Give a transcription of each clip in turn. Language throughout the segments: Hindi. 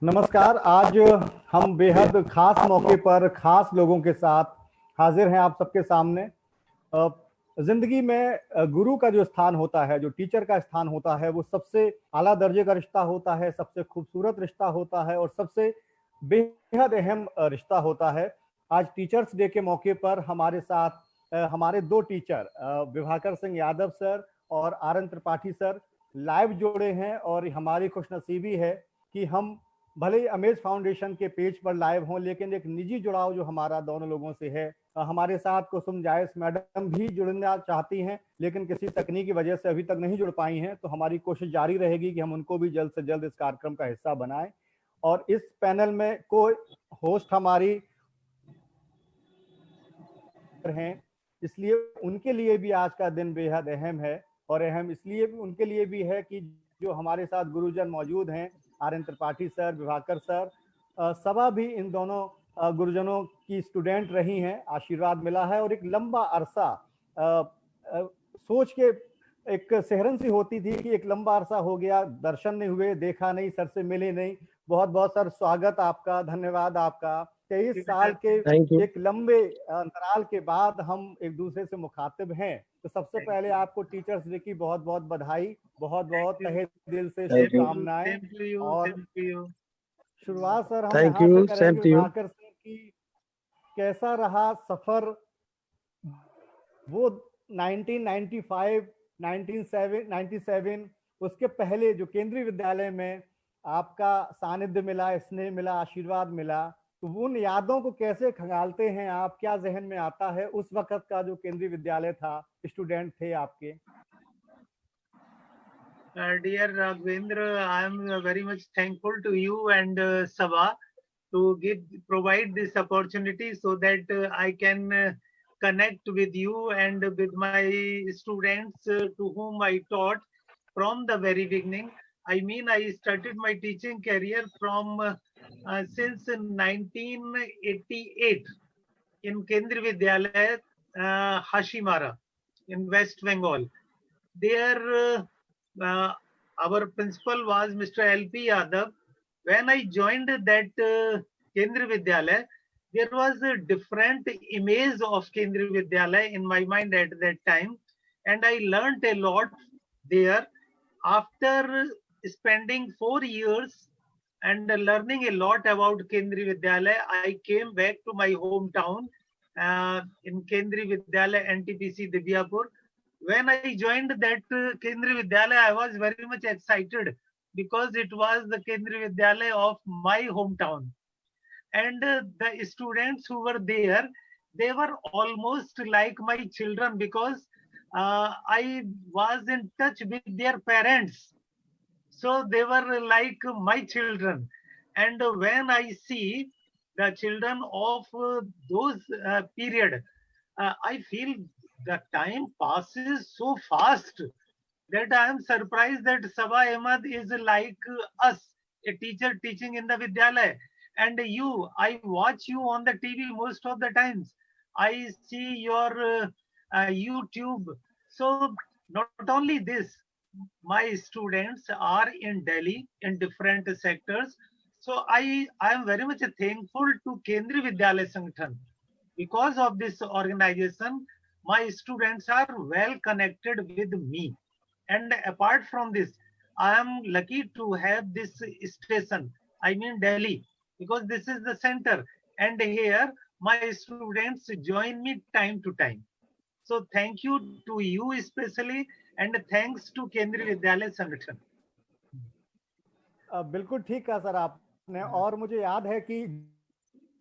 नमस्कार। आज हम बेहद खास मौके पर खास लोगों के साथ हाजिर हैं आप सबके सामने। जिंदगी में गुरु का जो स्थान होता है, जो टीचर का स्थान होता है, वो सबसे आला दर्जे का रिश्ता होता है, सबसे खूबसूरत रिश्ता होता है और सबसे बेहद अहम रिश्ता होता है। आज टीचर्स डे के मौके पर हमारे साथ हमारे दो टीचर विभाकर सिंह यादव सर और आर.एन. त्रिपाठी सर लाइव जुड़े हैं और हमारी खुशनसीबी है कि हम भले ही अमेज फाउंडेशन के पेज पर लाइव हों, लेकिन एक निजी जुड़ाव जो हमारा दोनों लोगों से है। हमारे साथ कुसुम जायस मैडम भी जुड़ना चाहती हैं, लेकिन किसी तकनीकी वजह से अभी तक नहीं जुड़ पाई हैं। तो हमारी कोशिश जारी रहेगी कि हम उनको भी जल्द से जल्द इस कार्यक्रम का हिस्सा बनाएं। और इस पैनल में को होस्ट हमारी हैं, इसलिए उनके लिए भी आज का दिन बेहद अहम है। और अहम इसलिए भी उनके लिए भी है कि जो हमारे साथ गुरुजन मौजूद हैं, RN. Tripathi sir, Vibhakar sir, सभा भी इन दोनों गुरुजनों की स्टूडेंट रही हैं। आशीर्वाद मिला है और एक लंबा अरसा सोच के एक सिहरन सी होती थी कि एक लंबा अरसा हो गया, दर्शन नहीं हुए, देखा नहीं, सर से मिले नहीं। बहुत बहुत सर स्वागत आपका, धन्यवाद आपका। 23 साल के एक लंबे अंतराल के बाद हम एक दूसरे से मुखातिब हैं। तो सबसे पहले आपको टीचर्स डे की बहुत बहुत बधाई, बहुत बहुत तहे दिल से शुभकामनाएं। और शुरुआत सर हम यहाँ से करेंगे विभाकर सर की, कैसा रहा सफर वो 1995, 1997, उसके पहले जो केंद्रीय विद्यालय में आपका सानिध्य मिला, स्नेह मिला, आशीर्वाद मिला, तो उन यादों को कैसे खंगालते हैं आप? क्या जहन में आता है उस वक्त का जो केंद्रीय विद्यालय था, स्टूडेंट थे आपके? Dear Raghavendra, I am very much thankful to you and Sabha to provide this opportunity so that I can connect with you and with my students to whom I taught from the very beginning. I mean, I started my teaching career from since 1988 in Kendriya Vidyalaya, Hashimara in West Bengal. There, our principal was Mr. L.P. Yadav. When I joined that Kendriya Vidyalaya, there was a different image of Kendriya Vidyalaya in my mind at that time, and I learned a lot there. After spending 4 years and learning a lot about Kendriya Vidyalaya, I came back to my hometown in Kendriya Vidyalaya NTPC Dibyapur. When I joined that Kendriya Vidyalaya, I was very much excited because it was the Kendriya Vidyalaya of my hometown. And the students who were there, they were almost like my children because I was in touch with their parents. So they were like my children. And when I see the children of those period, I feel the time passes so fast that I am surprised that Sabha Ahmed is like us, a teacher teaching in the Vidyalaya. And you, I watch you on the TV most of the times. I see your YouTube. So not only this, my students are in Delhi in different sectors. So I am very much thankful to Kendriya Vidyalaya Sangathan. Because of this organization, my students are well connected with me. And apart from this, I am lucky to have this station, I mean Delhi, because this is the center. And here, my students join me time to time. So thank you to you especially, and thanks to Kendriya Vidyalaya Sangathan. बिल्कुल ठीक कहा सर आपने। और मुझे याद है कि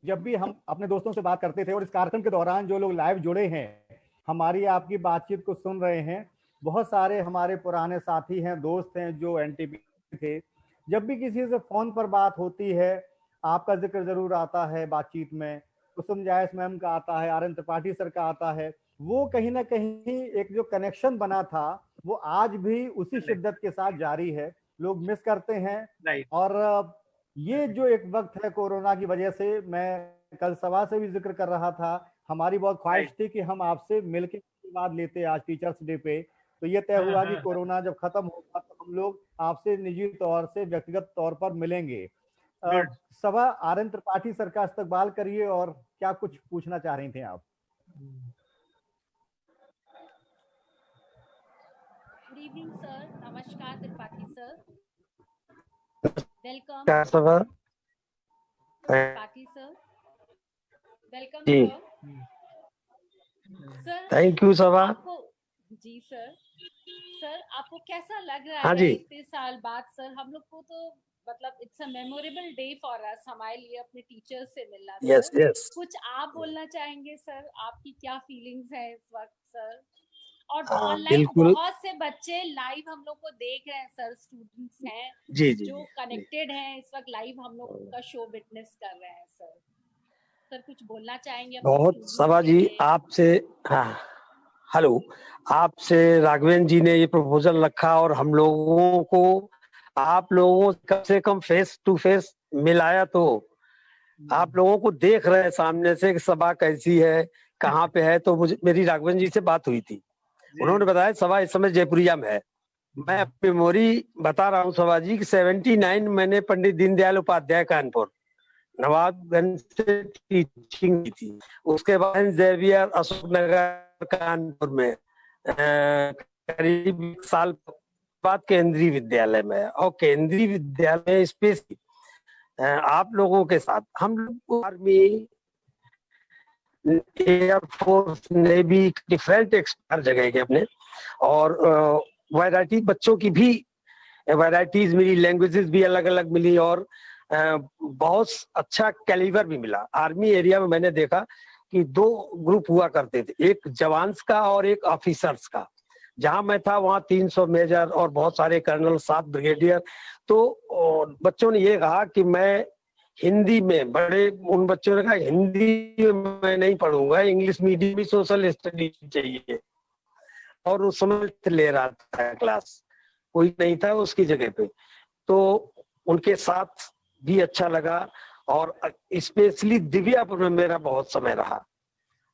जब भी हम अपने दोस्तों से बात करते थे और इस कार्यक्रम के दौरान जो लोग लाइव जुड़े हैं, हमारी आपकी बातचीत को सुन रहे हैं, बहुत सारे हमारे पुराने साथी हैं, दोस्त हैं जो एनटीपी थे। जब भी किसी से फोन पर बात होती है, आपका जिक्र जरूर आता है बातचीत में, कुसुम जायस मैम का आता है, आर.एन. त्रिपाठी सर का आता है। वो कहीं ना कहीं एक जो कनेक्शन बना था, वो आज भी उसी शिद्दत के साथ जारी है। लोग मिस करते हैं। और ये जो एक वक्त है कोरोना की वजह से, मैं कल सभा से भी जिक्र कर रहा था, हमारी बहुत ख्वाहिश थी कि हम आपसे मिलकर आशीर्वाद लेते आज टीचर्स डे पे। तो ये तय हुआ कि कोरोना जब खत्म होगा तो हम लोग आपसे निजी तौर से, व्यक्तिगत तौर पर मिलेंगे। Good. सभा आर.एन. त्रिपाठी सर का इस्तकबाल करिए और क्या कुछ पूछना चाह रही थी आप? गुड इवनिंग सर, नमस्कार Tripathi sir, welcome Sabha Tripathi sir, welcome जी। सर। Thank you Sabha. जी सर, आपको कैसा लग रहा हाँ है जी। इतने साल बाद सर? हम लोग को तो मतलब it's a memorable day for us, हमारे लिए अपने टीचर्स से मिलना। Yes sir yes. कुछ आप बोलना चाहेंगे सर? आपकी क्या फीलिंग्स है इस वक्त सर? और हाँ, ऑनलाइन बिल्कुल। बहुत से बच्चे लाइव हम लोग को देख रहे हैं सर, स्टूडेंट्स हैं जी जी जो कनेक्टेड हैं इस वक्त, लाइव हम लोग का शो विटनेस कर रहे हैं सर। सर कुछ बोलना चाहेंगे अपने बहुत students सभा के जी लिए? आपसे, हाँ हेलो, आपसे राघवेंद्र जी ने ये प्रपोजल रखा और हम लोगों को आप लोगों कम से कम फेस टू फेस मिलाया, तो आप लोगों को देख रहे हैं सामने से कि सभा कैसी है, कहाँ पे है। तो मुझे मेरी राघवेंद्र जी से बात हुई थी, उन्होंने बताया सभा इस समय जयपुरिया में है। मैं अपनी मेमोरी बता रहा हूँ सभा जी कि 79 मैंने पंडित दीनदयाल उपाध्याय कानपुर नवाबगंज से टीचिंग की थी। उसके बाद जेवियर अशोकनगर कानपुर में करीब 1 साल बाद केंद्रीय विद्यालय में, और केंद्रीय विद्यालय में स्पेशली आप लोगों के साथ हम लोग आर्मी, एयरफोर्स, नेवी, डिफरेंट हर जगह के अपने, और वैरायटी बच्चों की भी वैरायटीज मिली, लैंग्वेजेस भी अलग अलग मिली, और बहुत अच्छा कैलिबर भी मिला। आर्मी एरिया में मैंने देखा कि 2 ग्रुप हुआ करते थे, एक जवान्स का और एक ऑफिसर्स का। जहां मैं था वहां 300 मेजर और बहुत सारे कर्नल, 7 ब्रिगेडियर। तो बच्चों ने ये कहा कि मैं हिंदी में, बड़े उन बच्चों ने कहा हिंदी में मैं नहीं पढ़ूंगा, इंग्लिश मीडियम में सोशल स्टडी चाहिए। और उस समय ले रहा था क्लास, कोई नहीं था उसकी जगह पे, तो उनके साथ भी अच्छा लगा। और स्पेशली दिव्यापुर में मेरा बहुत समय रहा,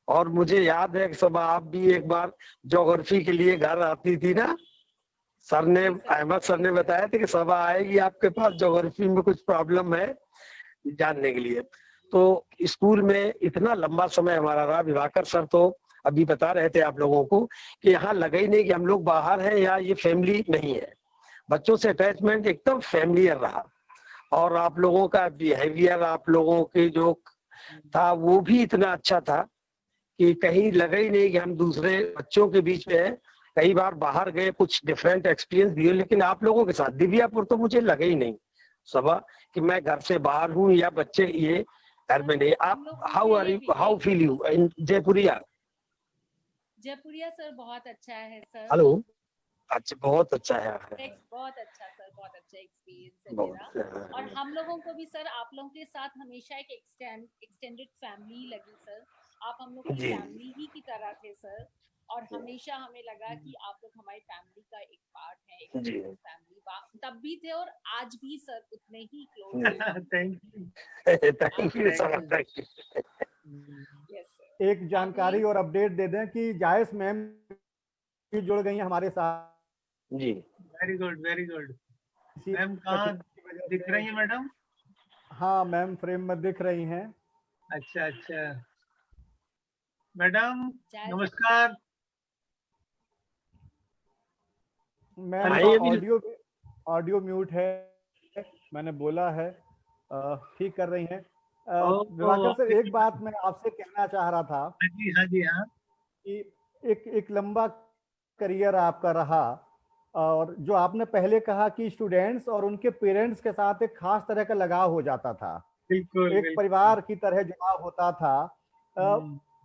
और मुझे याद है कि सब आप भी एक बार ज्योग्राफी के लिए घर आती थी ना, सर ने, अहमद सर ने बताया था कि सभा आएगी आपके पास, ज्योग्राफी में कुछ प्रॉब्लम है जानने के लिए। तो स्कूल में इतना लंबा समय हमारा रहा। विभाकर सर तो अभी बता रहे थे आप लोगों को कि यहाँ लगा ही नहीं कि हम लोग बाहर हैं या ये फैमिली नहीं है। बच्चों से अटैचमेंट एकदम फैमिलियर रहा, और आप लोगों का बिहेवियर, आप लोगों के जो था वो भी इतना अच्छा था कि कहीं लगा ही नहीं कि हम दूसरे बच्चों के बीच में हैं। कई बार बाहर गए, कुछ डिफरेंट एक्सपीरियंस दिए, लेकिन आप लोगों के साथ दिव्यापुर तो मुझे लगा ही नहीं सभा कि मैं घर से बाहर हूँ या बच्चे ये घर में नहीं। आप how are you, how feel you in Jaipuria? Jaipuria sir बहुत अच्छा है सर। हेलो, अच्छा, बहुत अच्छा है। बहुत अच्छा सर, बहुत अच्छा एक्सपीरियंस है मेरा। और हम लोगों को भी सर आप लोगों के साथ हमेशा एक एक्सटेंडेड फैमिली लगी सर। आप हम लोग की फैमिली ही की तरह थे सर, और हमेशा हमें लगा कि आप लोग हमारी फैमिली का एक पार्ट है, एक फैमिली तब भी थे और आज भी सर उतने ही क्लोज हैं। Thank you sir, thank you. एक जानकारी और अपडेट दे दें कि जायस मैम भी जुड़ गई हैं हमारे साथ। जी, very good, very good. Ma'am कहाँ दिख रही है मैडम? हाँ मैम फ्रेम में दिख रही हैं। अच्छा अच्छा, मैडम नमस्कार। मैम ऑडियो म्यूट है, मैंने बोला है, ठीक कर रही हैं। दिवाकर सर एक बात मैं आपसे कहना चाह रहा था। जी हाँ, जी हाँ। कि एक लंबा करियर आपका रहा, और जो आपने पहले कहा कि स्टूडेंट्स और उनके पेरेंट्स के साथ एक खास तरह का लगाव हो जाता था, बिल्कुल, एक परिवार की तरह जुड़ाव होता था।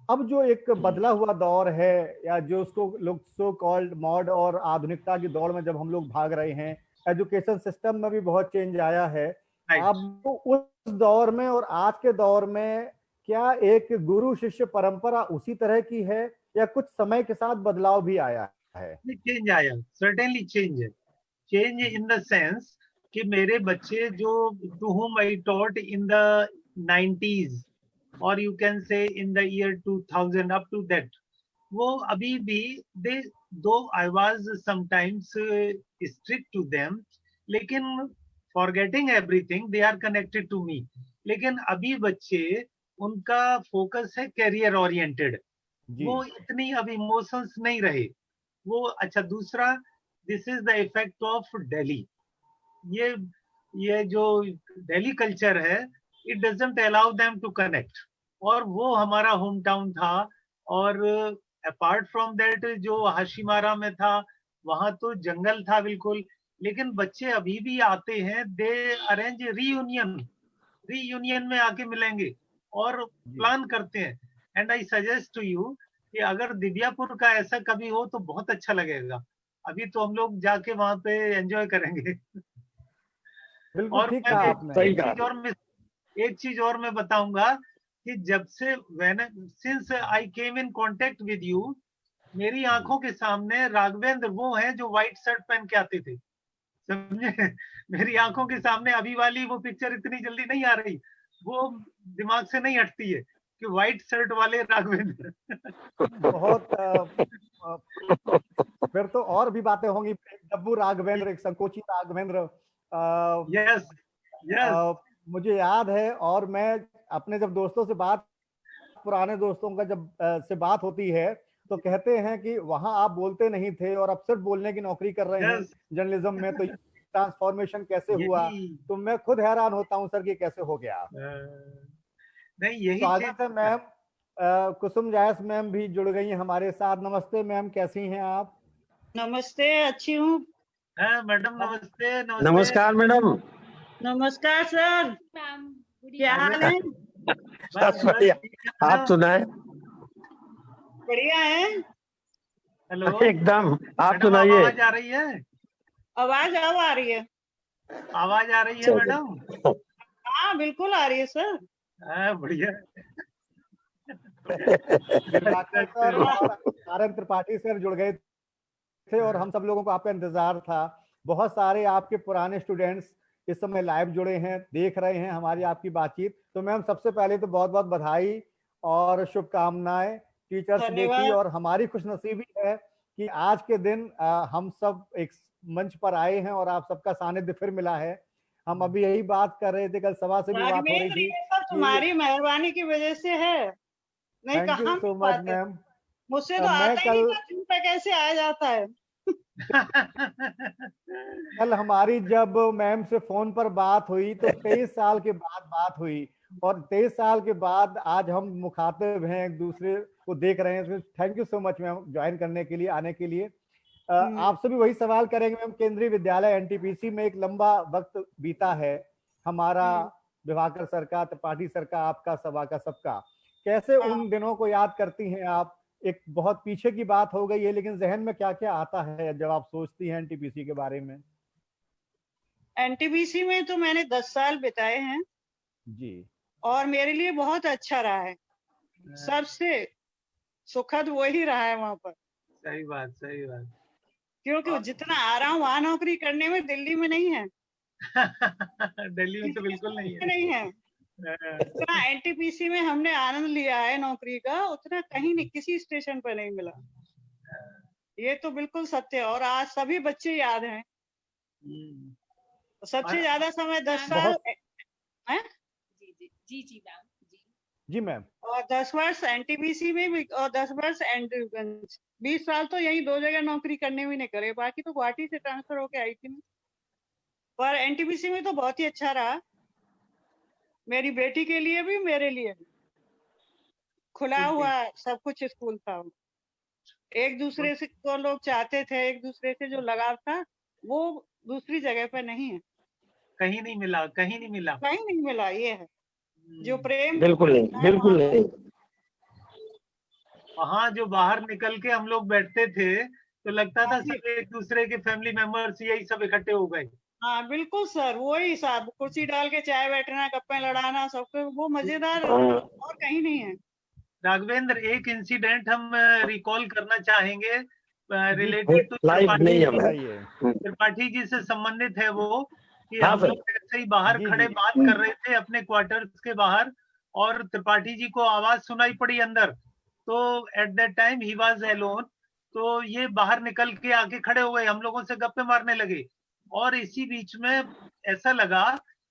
अब जो एक बदला हुआ दौर है, या जो उसको लोग सो कॉल्ड मॉड और आधुनिकता की दौड़ में जब हम लोग भाग रहे हैं, एजुकेशन सिस्टम में भी बहुत चेंज आया है। अब उस दौर में और आज के दौर में क्या एक गुरु शिष्य परंपरा उसी तरह की है, या कुछ समय के साथ बदलाव भी आया है? चेंज आया, सर्टेनली चेंज है। चेंज इन द सेंस कि मेरे बच्चे जो to whom I taught in the 90s or you can say in the year 2000 up to that, वो अभी भी they, though I was sometimes strict to them, लेकिन forgetting everything they are connected to me. लेकिन अभी बच्चे, उनका फोकस है करियर ओरिएंटेड, वो इतनी अब इमोशंस नहीं रहे वो। अच्छा, दूसरा, this is the effect of Delhi. ये जो दिल्ली कल्चर है, it doesn't allow them to connect. और वो हमारा होम टाउन था, और अपार्ट फ्रॉम दैट जो हाशीमारा में था, वहां तो जंगल था बिल्कुल। लेकिन बच्चे अभी भी आते हैं, दे अरेंज रीयूनियन में आके मिलेंगे और प्लान करते हैं। And I suggest to you कि अगर दिव्यापुर का ऐसा कभी हो तो बहुत अच्छा लगेगा। अभी तो हम लोग जाके वहां पे एंजॉय करेंगे। बिल्कुल और ठीक मैं कहा आपने। एक चीज और मैं बताऊंगा कि जब से since I came in contact with you, मेरी आंखों के सामने राघवेंद्र वो हैं जो व्हाइट शर्ट पहन के आते थे, समझे? मेरी आंखों के सामने अभी वाली वो पिक्चर इतनी जल्दी नहीं आ रही, वो दिमाग से नहीं हटती है कि व्हाइट शर्ट वाले राघवेंद्र। बहुत फिर तो और भी बातें होंगी। डब्बू राघवेंद्र, एक संकोची राघवेंद्र। यस यस, मुझे याद है, और मैं अपने जब दोस्तों से बात, पुराने दोस्तों का जब से बात होती है, तो कहते हैं कि वहां आप बोलते नहीं थे और अब सिर्फ बोलने की नौकरी कर रहे हैं जर्नलिज्म में, तो ट्रांसफॉर्मेशन कैसे हुआ? तो मैं खुद हैरान होता हूं सर कि कैसे हो गया। नहीं, यही स्वागत है मैम। कुसुम जायस मैम भी जुड़ गई हैं हमारे साथ। नमस्ते मैम, कैसी हैं आप? नमस्ते, अच्छी हूँ। मैडम नमस्ते। नमस्कार मैडम। नमस्कार सर, मैम, क्या हाल है? बस बढ़िया, आप सुनाए? बढ़िया है। हेलो, एकदम, आप सुनाइए। आवाज आ रही है? आवाज अब आ रही है? आवाज आ रही है मैडम? हाँ बिल्कुल आ रही है सर। बढ़िया। सर और आरएन त्रिपाठी सर जुड़ गए थे और हम सब लोगों को आपका इंतजार था। बहुत सारे आपके पुराने स्टूडेंट्स इस समय लाइव जुड़े हैं, देख रहे हैं हमारी आपकी बातचीत। तो मैम सबसे पहले तो बहुत बहुत बधाई और शुभकामनाएं टीचर्स डे की। और हमारी खुशनसीबी है कि आज के दिन हम सब एक मंच पर आए हैं और आप सबका सानिध्य फिर मिला है। हम अभी यही बात कर रहे थे, कल सभा से भी बात हो रही थी। सब तुम्हारी मेहरबानी की वजह से है, नहीं thank you so much ma'am. मुझसे तो आता ही नहीं था, तुम पे कैसे आया जाता है। कल हमारी जब मैम से फोन पर बात हुई तो 23 साल के बाद बात हुई, और 23 साल के बाद आज हम मुखातिब हैं, एक दूसरे को देख रहे हैं। Thank you so much ma'am join करने के लिए, आने के लिए। आपसे भी वही सवाल करेंगे मैम। केंद्रीय विद्यालय एनटीपीसी में एक लंबा वक्त बीता है हमारा, विभाकर सर का, त्रिपाठी सर का, आपका, सभा का, सबका। कैसे उन दिनों को याद करती हैं आप? एक बहुत पीछे की बात हो गई है, लेकिन जहन में क्या क्या आता है जब आप सोचती हैं एनटीपीसी के बारे में? एनटीपीसी में तो मैंने 10 साल बिताए हैं जी, और मेरे लिए बहुत अच्छा रहा है। सबसे सुखद वही रहा है वहां पर। सही बात, सही बात। क्योंकि जितना आराम वहां नौकरी करने में दिल्ली में नहीं है। दिल्ली में तो बिल्कुल नहीं है। उतना एनटीपीसी में हमने आनंद लिया है नौकरी का, उतना कहीं नहीं, किसी स्टेशन पर नहीं मिला। ये तो बिल्कुल सत्य है। और आज सभी बच्चे याद हैं। सबसे ज्यादा समय 10 साल है। जी मैम, जी मैम। और 10 वर्ष एनटीपीसी में भी, और 10 वर्ष एनडीगंज। 20 साल तो यही 2 जगह नौकरी करने में नहीं करे, बाकी तो गुवाहाटी से ट्रांसफर होके आई थी। पर एनटीपीसी में तो बहुत ही अच्छा रहा, मेरी बेटी के लिए भी, मेरे लिए भी। खुला हुआ सब कुछ स्कूल था। एक दूसरे से को लोग चाहते थे, एक दूसरे से जो लगाव था वो दूसरी जगह पे नहीं है। कहीं नहीं मिला, कहीं नहीं मिला, कहीं नहीं मिला। ये है जो प्रेम, बिल्कुल नहीं, बिल्कुल नहीं। वहाँ जो बाहर निकल के हम लोग बैठते थे तो लगता था सब एक दूसरे के फैमिली मेंबर्स यही सब इकट्ठे हो गए। हाँ बिल्कुल सर, वही सब कुर्सी डाल के चाय बैठना, गप्पे लड़ाना, सबको वो मजेदार और कहीं नहीं है। राघवेंद्र, एक इंसिडेंट हम रिकॉल करना चाहेंगे रिलेटेड टू त्रिपाठी जी से संबंधित है वो, कि हम लोग ऐसे ही बाहर खड़े बात कर रहे थे अपने क्वार्टर्स के बाहर, और त्रिपाठी जी को आवाज सुनाई पड़ी अंदर। तो at that time he was alone, तो ये बाहर निकल के आके खड़े हो गए, हम लोगों से गप्पे मारने लगे। और इसी बीच में ऐसा लगा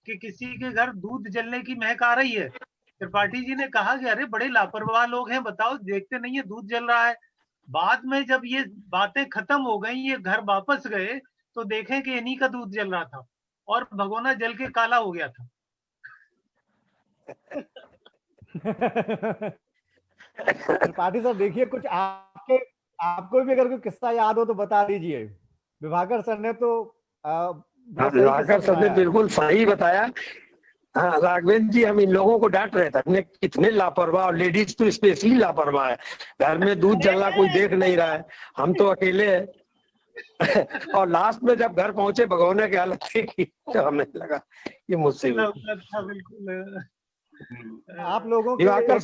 कि किसी के घर दूध जलने की महक आ रही है। त्रिपाठी जी ने कहा कि अरे बड़े लापरवाह लोग हैं, बताओ देखते नहीं है दूध जल रहा है। बाद में जब ये बातें खत्म हो गई, ये घर वापस गए तो देखें कि इन्हीं का दूध जल रहा था और भगोना जल के काला हो गया था। त्रिपाठी सर देखिए, कुछ आपको भी अगर कोई किस्सा याद हो तो बता दीजिए। विभाकर सर ने तो बहुत सही विभाकर किस्सा सर ने सुनाया। बिल्कुल सही बताया। हाँ राघवेंद्र जी, हम इन लोगों को डांट रहे थे, हमने कितने लापरवाह, और लेडीज तो स्पेशली लापरवाह है। घर में दूध जलना कोई देख नहीं रहा है, हम तो अकेले हैं। और लास्ट में जब घर पहुंचे भगोने की हालत थी तो हमें लगा ये मुझसे हुई। बिल्कुल। आप लोगों के दिवाकर एक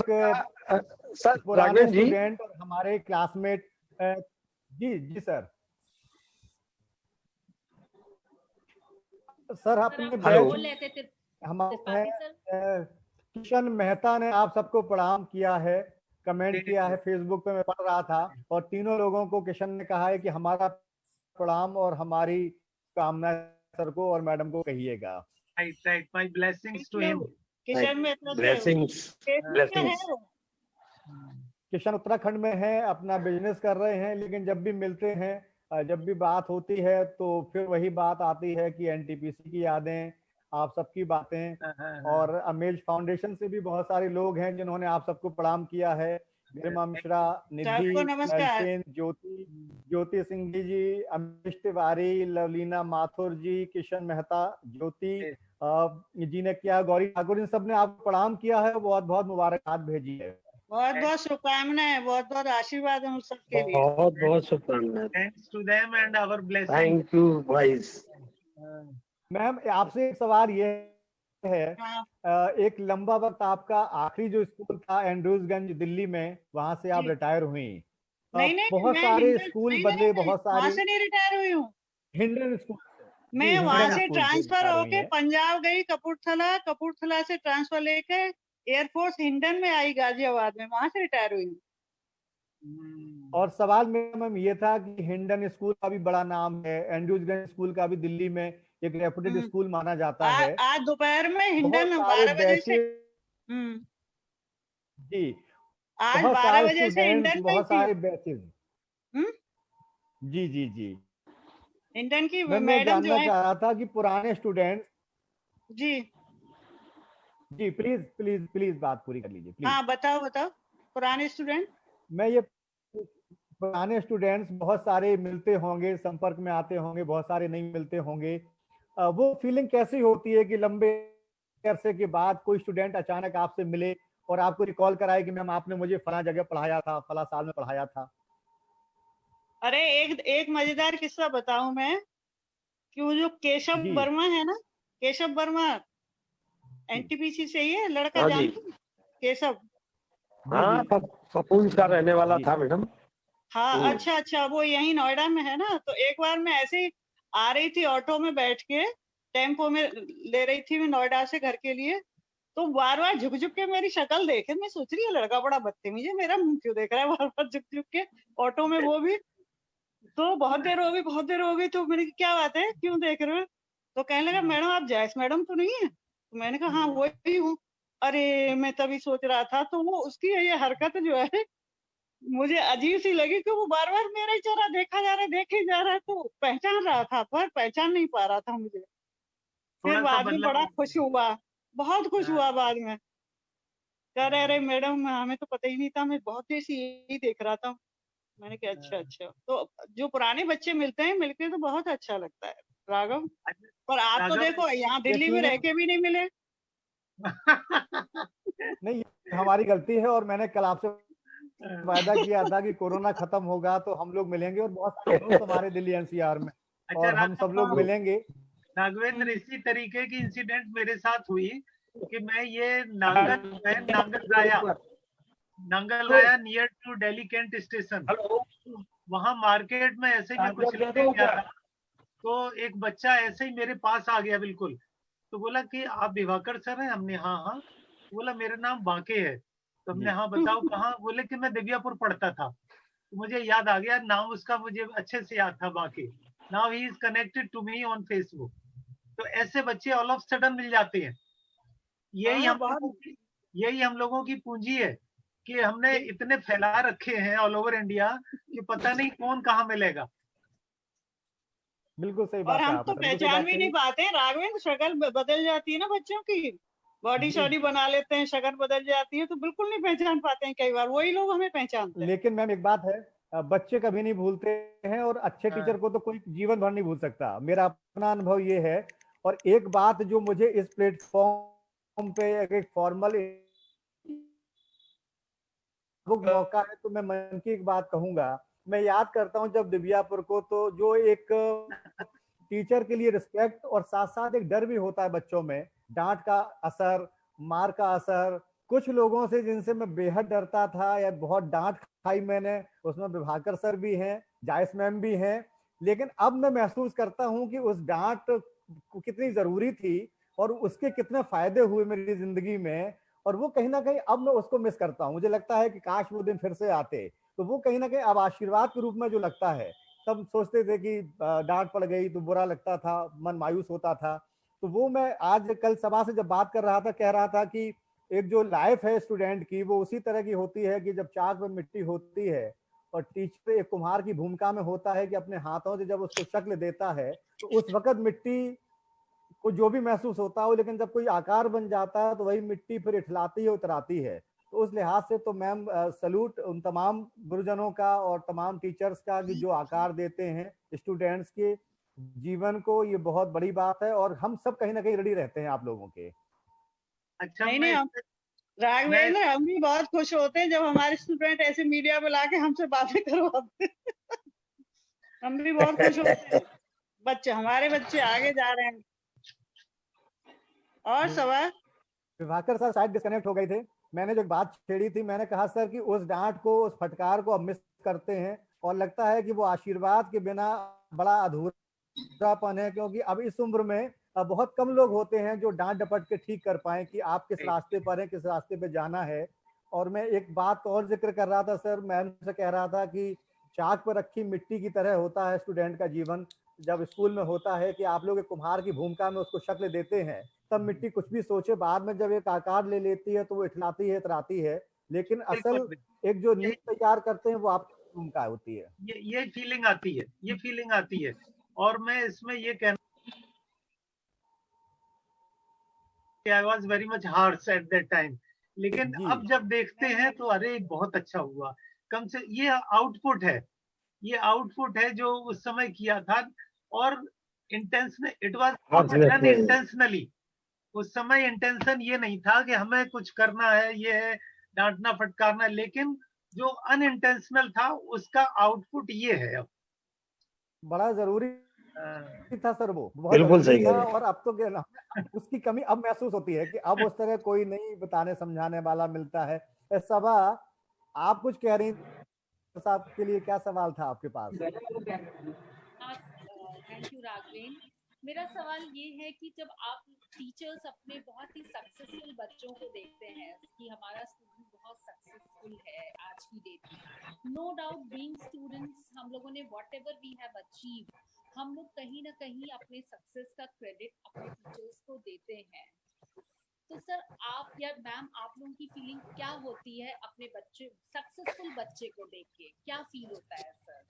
सर, पुराने राघवेंद्र जी, स्टूडेंट और हमारे क्लासमेट, जी जी सर। सर अपने आप हेलो। बोल रहे थे हमारे त्रिपाठी सर। हैं किशन मेहता ने आप सबको प्रणाम किया है, कमेंट किया है फेसबुक पे, मैं पढ़ रहा था। और तीनों लोगों को किशन ने कहा है कि हमारा प्रणाम और हमारी कामना सर को और मैडम को कहिएगा। Right, my blessings to him. Kishan में ब्लेसिंग्स ब्लेसिंग्स। किशन उत्तराखंड में है, अपना बिजनेस कर रहे हैं, लेकिन जब भी मिलते हैं, जब भी बात होती है तो फिर वही बात आती है कि एनटीपीसी की यादें, आप सबकी बातें। और अमेज फाउंडेशन से भी बहुत सारे लोग हैं जिन्होंने आप सबको प्रणाम किया है। गरिमा मिश्रा, निधि, सबको नमस्कार। ललचेन, ज्योति सिंह जी, अमिश तिवारी, लवलीना माथुर जी, किशन मेहता, ज्योति जी ने किया, गौरी ठाकुर, इन सब ने आपको प्रणाम किया है, बहुत बहुत मुबारकबाद भेजी है। बहुत बहुत शुभकामनाएं, बहुत बहुत आशीर्वाद हम सबके लिए। बहुत बहुत शुभकामनाएं। Thanks to them and our blessing. Thank you vice. Ma'am आपसे एक सवाल ये है, हाँ। एक लंबा वक्त आपका आखिरी जो स्कूल था एंड्रूजगंज दिल्ली में, वहां से आप जी। रिटायर हुई। नहीं, बहुत मैं सारे हिंडन स्कूल नहीं, बदले, नहीं, बहुत वहां सारे से नहीं रिटायर हुई हूँ। हिंडन स्कूल, मैं वहां से स्कूल ट्रांसफर retire हुई होके हैं। पंजाब गई, कपूरथला से ट्रांसफर लेके एयरफोर्स हिंडन में आई गाजियाबाद में, वहां से रिटायर हुई हूँ। और सवाल मेरा मैम ये था कि हिंडन स्कूल का भी बड़ा नाम है, एंड्रूजगंज स्कूल का भी दिल्ली में एक रेपुटेड स्कूल माना जाता है। आज दोपहर में बहुत हिंडन सारे 12 बजे से बैचेज, जी आज बहुत 12 सारे बजे से स्टूडेंट्स, हिंडन में बहुत थी। सारे बैचेज। जी जी जी। हिंडन की मैं मैडम जो जानना है। चाह रहा था कि पुराने स्टूडेंट्स, जी जी प्लीज प्लीज प्लीज बात पूरी कर लीजिए प्लीज। हाँ, बताओ पुराने स्टूडेंट। मैं ये पुराने स्टूडेंट्स बहुत सारे मिलते होंगे, संपर्क में आते होंगे, बहुत सारे नहीं मिलते होंगे। वो फीलिंग कैसी होती है कि लंबे अरसे के बाद कोई स्टूडेंट अचानक आपसे मिले और आपको रिकॉल कराए कि मैम आपने मुझे फला जगह पढ़ाया था, फला साल में पढ़ाया था। अरे एक मजेदार किस्सा बताऊं मैं, कि वो जो केशव जी वर्मा है ना, केशव वर्मा एनटीपीसी से ही है, लड़का हाँ जी। जानते हो? केशव। हाँ, फपूंस का रहने वाला था मैडम। हाँ, अच्छा, वो यही नोएडा में है ना। तो एक बार मैं ऐसे ही आ रही थी ऑटो में बैठ के, टेम्पो में ले रही थी मैं नोएडा से घर के लिए, तो बार बार झुक झुक के मेरी शक्ल देखे, मैं सोच रही है लड़का बड़ा बदतमीज है, मेरा मुंह क्यों देख रहा है बार बार झुक झुक के ऑटो में, वो भी। तो बहुत देर हो गई, तो मैंने कहा क्या बात है, क्यों देख रहे हो? तो कहने लगा मैडम आप जैस मैडम तो नहीं है? तो मैंने कहा हाँ वही हूँ। अरे मैं तभी सोच रहा था। तो वो उसकी ये हरकत जो है मुझे अजीब सी लगी, कि वो बार बार मेरा ही चेहरा देखा जा रहा है, देखे जा रहा है, तो पहचान रहा था पर पहचान नहीं पा रहा था मुझे। फिर बाद में बड़ा खुश हुआ, बहुत खुश हुआ बाद में। कह रहे अरे मैडम हमें तो पता ही नहीं था, मैं बहुत देर से यही देख रहा था। मैंने कहा अच्छा। तो जो पुराने बच्चे मिलते हैं, मिलके तो बहुत अच्छा लगता है राघव। पर आप तो देखो यहाँ दिल्ली में रह के भी नहीं मिले। नहीं, हमारी गलती है, और मैंने कल आपसे वायदा किया था कि कोरोना खत्म होगा तो हम लोग मिलेंगे, और बहुत सारे दोस्त हमारे दिल्ली एनसीआर में, और हम सब लोग मिलेंगे। राघवेंद्र, इसी तरीके की इंसिडेंट मेरे साथ हुई कि मैं ये Nangal Raya near to Delhi cantt station, वहां मार्केट में ऐसे ही मैं कुछ लेने गया था, तो एक बच्चा ऐसे ही मेरे पास आ गया बिल्कुल। तो बोला कि आप दिवाकर सर हैं? हमने हाँ। बोला मेरा नाम बांके है। तो हमने हाँ बताओ कहाँ? बोले कि मैं दिव्यापुर पढ़ता था। तो मुझे याद आ गया नाम उसका, मुझे अच्छे से याद था Banke. Now he is connected to me on Facebook. तो ऐसे बच्चे ऑल ऑफ सडन मिल जाते हैं। यही हम लोगों की पूंजी है कि हमने इतने फैला रखे हैं ऑल ओवर इंडिया कि पता नहीं कौन कहाँ मिलेगा। बिल्कुल सही और बात है हम आपने, तो बिल्कुल सही पहचान बात भी कही। नहीं पाते हैं राघवेंद्र, शक्ल बदल जाती है ना बच्चों की, बॉडी जी। शॉडी बना लेते हैं, शक्ल बदल जाती है, तो बिल्कुल नहीं पहचान पाते हैं, कई बार वही लोग हमें पहचानते हैं। लेकिन मैम एक बात है, बच्चे कभी नहीं भूलते हैं, और अच्छे हाँ। टीचर को तो कोई जीवन भर नहीं भूल सकता, मेरा अपना अनुभव ये है। और एक बात जो मुझे इस प्लेटफॉर्म पे एक फॉर्मल मौका है, तो मैं मन की एक बात कहूंगा। मैं याद करता हूं जब दिव्यापुर को, तो जो एक टीचर के लिए रिस्पेक्ट और साथ साथ एक डर भी होता है बच्चों में, डांट का असर, मार का असर। कुछ लोगों से जिनसे मैं बेहद डरता था या बहुत डांट खाई मैंने, उसमें विभाकर सर भी हैं, जायस मैम भी हैं। लेकिन अब मैं महसूस करता हूं कि उस डांट कितनी जरूरी थी और उसके कितने फायदे हुए मेरी जिंदगी में। और वो कहीं ना कहीं अब मैं उसको मिस करता हूँ। मुझे लगता है कि काश वो दिन फिर से आते, तो वो कहीं ना कहीं अब आशीर्वाद के रूप में जो लगता है। सब सोचते थे कि डांट पड़ गई तो बुरा लगता था, मन मायूस होता था। तो वो मैं आज कल सभा से जब बात कर रहा था, कह रहा था कि एक जो लाइफ है स्टूडेंट की, वो उसी तरह की होती है कि जब चाक में मिट्टी होती है और टीचर एक कुम्हार की भूमिका में होता है कि अपने हाथों से जब उसको शक्ल देता है, तो उस वक्त मिट्टी को जो भी महसूस होता हो, लेकिन जब कोई आकार बन जाता है तो वही मिट्टी फिर इठलाती है, उतराती है। तो उस लिहाज से तो मैम सलूट उन तमाम गुरुजनों का और तमाम टीचर्स का कि जो आकार देते हैं स्टूडेंट्स के जीवन को, ये बहुत बड़ी बात है। और हम सब कहीं ना कहीं रेडी रहते हैं आप लोगों के। अच्छा, नहीं, हम राघवेंद्र, हम भी बहुत खुश होते हैं जब हमारे स्टूडेंट ऐसे मीडिया पे लाके हमसे बातें करवाते हैं। हम भी बहुत खुश होते हैं, बच्चे, हमारे बच्चे आगे जा रहे हैं। और सवाल? विभाकर सर शायद डिस्कनेक्ट हो गए थे। मैंने जो बात छेड़ी थी, मैंने कहा सर कि उस डांट को, उस फटकार को अब मिस करते हैं, और लगता है कि वो आशीर्वाद के बिना बड़ा अधूरापन है। क्योंकि अब इस उम्र में बहुत कम लोग होते हैं जो डांट डपट के ठीक कर पाए कि आप किस रास्ते पर हैं, किस रास्ते पे जाना है। और मैं एक बात और जिक्र कर रहा था सर, मैम से कह रहा था कि चाक पर रखी मिट्टी की तरह होता है स्टूडेंट का जीवन। जब स्कूल में होता है कि आप लोग एक कुम्हार की भूमिका में उसको शक्ल देते हैं, तब मिट्टी कुछ भी सोचे, बाद में जब एक आकार ले लेती है तो वो इठलाती है, इतराती है। लेकिन असल एक जो नींव तैयार करते हैं वो आपकी भूमिका होती है। ये फीलिंग आती है, ये फीलिंग आती है। और मैं इसमें ये कहना, I was very much harsh at that time, लेकिन अब जब देखते हैं तो अरे बहुत अच्छा हुआ। कम से ये आउटपुट है, ये आउटपुट है जो उस समय किया था। और intention, it was done intentionally. उस समय इंटेंशन ये नहीं था कि हमें कुछ करना है, ये है डांटना फटकारना, लेकिन जो अनइंटेंशनल था उसका आउटपुट ये है। अब बड़ा जरूरी था सर, वो बहुत बिल्कुल जरूरी सही था। कह रहे हैं। और अब तो क्या ना, उसकी कमी अब महसूस होती है कि अब उस तरह कोई नहीं बताने समझाने वाला मिलता है। सभा, आप कुछ कह रही साहब के लिए क्या सवाल था आपके पास? Thank you Raghavendra. मेरा सवाल ये है कि जब आप टीचर्स अपने बहुत ही सक्सेसफुल बच्चों को देखते हैं कि हमारा स्टूडेंट बहुत सक्सेसफुल है आज की डेट में, नो डाउट बीइंग स्टूडेंट्स, हम लोगों ने व्हाटएवर वी हैव अचीव्ड, हम लोग कहीं ना कहीं अपने सक्सेस का क्रेडिट अपने टीचर्स को देते हैं। तो सर आप या मैम, आप लोगों की फीलिंग क्या होती है अपने बच्चे, सक्सेसफुल बच्चे को देख के क्या फील होता है सर?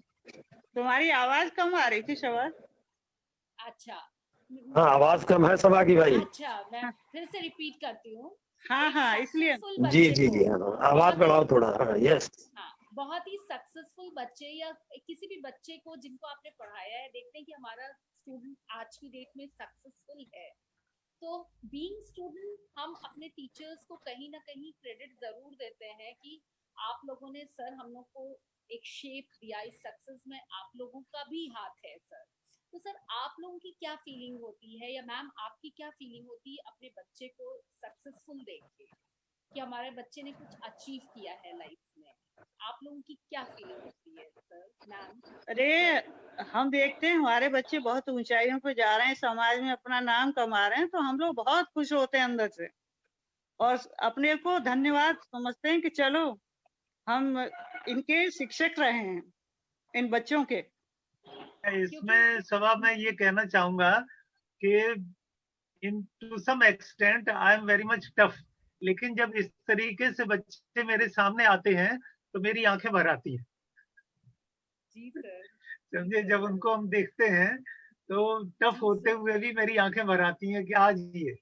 तुम्हारी आवाज कम आ रही थी शबाज। अच्छा, हाँ, आवाज कम है सभा की भाई। अच्छा, मैं फिर से रिपीट करती हूँ। हाँ, इसलिए जी जी जी, हाँ, आवाज बढ़ाओ थोड़ा। हाँ, यस। हाँ, बहुत ही सक्सेसफुल बच्चे या किसी भी बच्चे को जिनको आपने पढ़ाया है, देखते हैं कि हमारा स्टूडेंट आज की डेट में सक्सेसफुल है, तो बीइंग स्टूडेंट हम अपने टीचर्स को कहीं ना कहीं क्रेडिट जरूर देते हैं कि आप लोगों ने सर हम लोग को एक शेप दिया, इस सक्सेस में आप लोगों का भी हाथ है सर। तो सर आप लोगों की क्या फीलिंग होती है, या मैम आपकी क्या फीलिंग होती है अपने बच्चे को सक्सेसफुल देख के कि हमारे बच्चे ने कुछ अचीव किया है लाइफ में? आप लोगों की क्या फीलिंग होती है सर, मैम? अरे हम देखते हैं हमारे बच्चे बहुत ऊंचाइयों पे जा रहे हैं, समाज में अपना नाम कमा रहे हैं, तो हम लोग बहुत खुश होते हैं अंदर से, और अपने को धन्यवाद समझते हैं कि चलो हम इनके शिक्षक रहे हैं, इन बच्चों के। इसमें सवा मैं ये कहना चाहूंगा कि in to some extent I am very much tough, लेकिन जब इस तरीके से बच्चे मेरे सामने आते हैं तो मेरी आंखें भर आती हैं। जी सर। समझे, जब उनको हम देखते हैं तो टफ होते हुए भी मेरी आंखें भर आती हैं कि आज ये।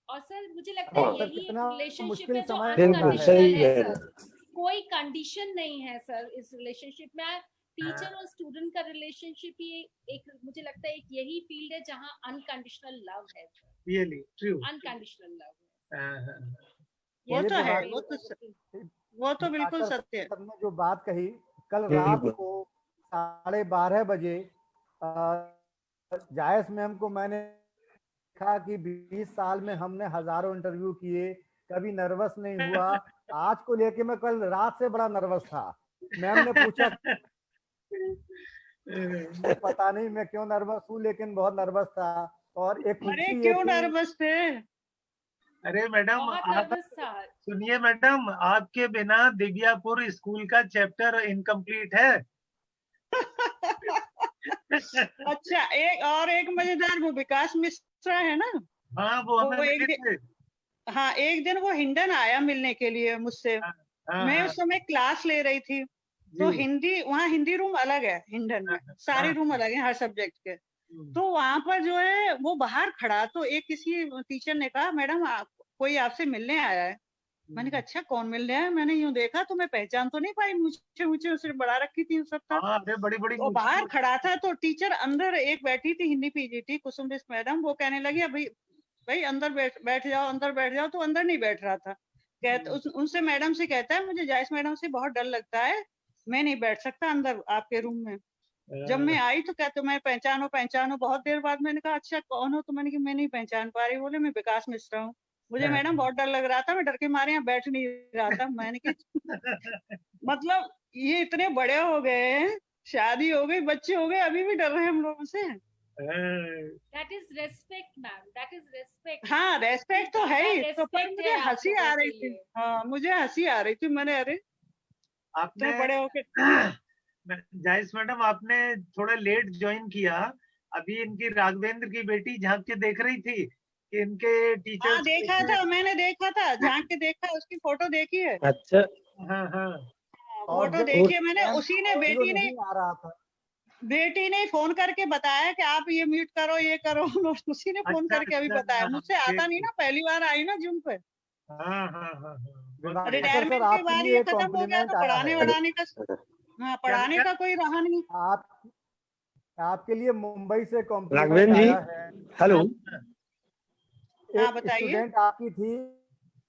और सर मुझे लगता है हाँ। सर यही एक कितना रिलेशनशिप मुश्किल है जो समय बिल्कुल होता है। सही अनकंडीशनल है है। सर, कोई कंडीशन नहीं है सर इस रिलेशनशिप में। टीचर और स्टूडेंट का रिलेशनशिप ही एक मुझे लगता है एक यही फील्ड है जहाँ अनकंडीशनल लव है sir, really true. Unconditional love है। वो ये तो जो है, बात वो तो बिल्कुल दिवाकर सत्य है। सर ने जो बात कही, कल रात बिल्कुल। को 12:30 बजे जायस मैम को मैंने देखा कि 20 साल में हमने हजारों इंटरव्यू किए, कभी नर्वस नहीं हुआ। आज को लेके मैं कल रात से बड़ा नर्वस था। मैम ने पूछा पता नहीं मैं क्यों नर्वस हूँ, लेकिन बहुत नर्वस था। और एक अरे खुशी ये क्यों थी, नर्वस थे? अरे मैडम, बहुत आप नर्वस था। सुनिए मैडम, आपके बिना दिव्यापुर स्कूल का चैप्टर इनकम्प्लीट है। अच्छा, एक मजेदार, वो विकास मिश्रा है ना, हाँ, वो हमें वो मिले थे। हाँ, एक दिन वो हिंडन आया मिलने के लिए मुझसे। हाँ, मैं हाँ, उस समय क्लास ले रही थी, तो जी। हिंदी, वहाँ हिंदी रूम अलग है हिंडन में, सारे हाँ, रूम अलग हैं हर सब्जेक्ट के। हम्म, तो वहां पर जो है वो बाहर खड़ा, तो एक किसी टीचर ने कहा, मैडम कोई आपसे मिलने आया है। मैंने कहा अच्छा, कौन मिलने आया? मैंने यूं देखा तो मैं पहचान तो नहीं पाई, मुझे मुझे सिर्फ बढ़ा रखी थी सब था। हाँ, अरे बड़ी बड़ी वो बाहर खड़ा था, तो टीचर अंदर एक बैठी थी, हिंदी पीजीटी कुसुम बिस मैडम, वो कहने लगी अभी भाई अंदर बैठ जाओ, अंदर बैठ जाओ। तो अंदर नहीं बैठ रहा था। उनसे मैडम से कहता है, मुझे जायस मैडम से बहुत डर लगता है, मैं नहीं बैठ सकता अंदर आपके रूम में। जब मैं आई तो कहते मैं पहचानो पहचानो। बहुत देर बाद मैंने कहा अच्छा कौन हो? तो मैंने कहा मैं नहीं पहचान पा रही। बोले मैं विकास मिश्रा हूँ। मुझे मैडम बहुत डर लग रहा था, मैं डर के मारे यहाँ बैठ नहीं रहा था। मैंने कहा मतलब ये इतने बड़े हो गए हैं, शादी हो गई, बच्चे हो गए, अभी भी डर रहे हैं हम लोगों से। That is respect ma'am, that is respect. हाँ, रेस्पेक्ट तो है ही, तो पर रेस्पेक्ट मुझे है आप हंसी आ लोगों रही के थी। लिए। हाँ, मुझे हंसी आ रही थी। मैंने अरे आपने इतने बड़े होके जायस मैडम, आपने थोड़ा लेट ज्वाइन किया। अभी इनकी राघवेंद्र की बेटी झांक के देख रही थी कि इनके हाँ, टीचर्स देखा था, मैंने देखा था, झांक के देखा, उसकी फोटो देखी है। अच्छा। हाँ, हाँ, और फोटो जब देखी है मैंने। उसी ने ऑडियो नहीं आ रहा था, बेटी ने फोन करके बताया कि आप ये म्यूट करो, ये करो। उसी ने फोन अच्छा, करके अभी अच्छा, बताया। मुझसे आता नहीं ठीक, ना, पहली बार आई ना जूम पे। हाँ, हाँ, हाँ, हाँ, बहुत दिवाकर बढ़िया। सर रिटायरमेंट के आपके बाद लिए ये एक खत्म हो गया, कॉम्प्लीमेंट तो आया पढ़ाने है। वढ़ाने का, हाँ, पढ़ाने क्या? का कोई रहा नहीं। आप आपके लिए मुंबई से कॉम्प्लीमेंट राघवेंद्र जी, आया है। हेलो। हाँ, एक बताइए। स्टूडेंट आपकी थी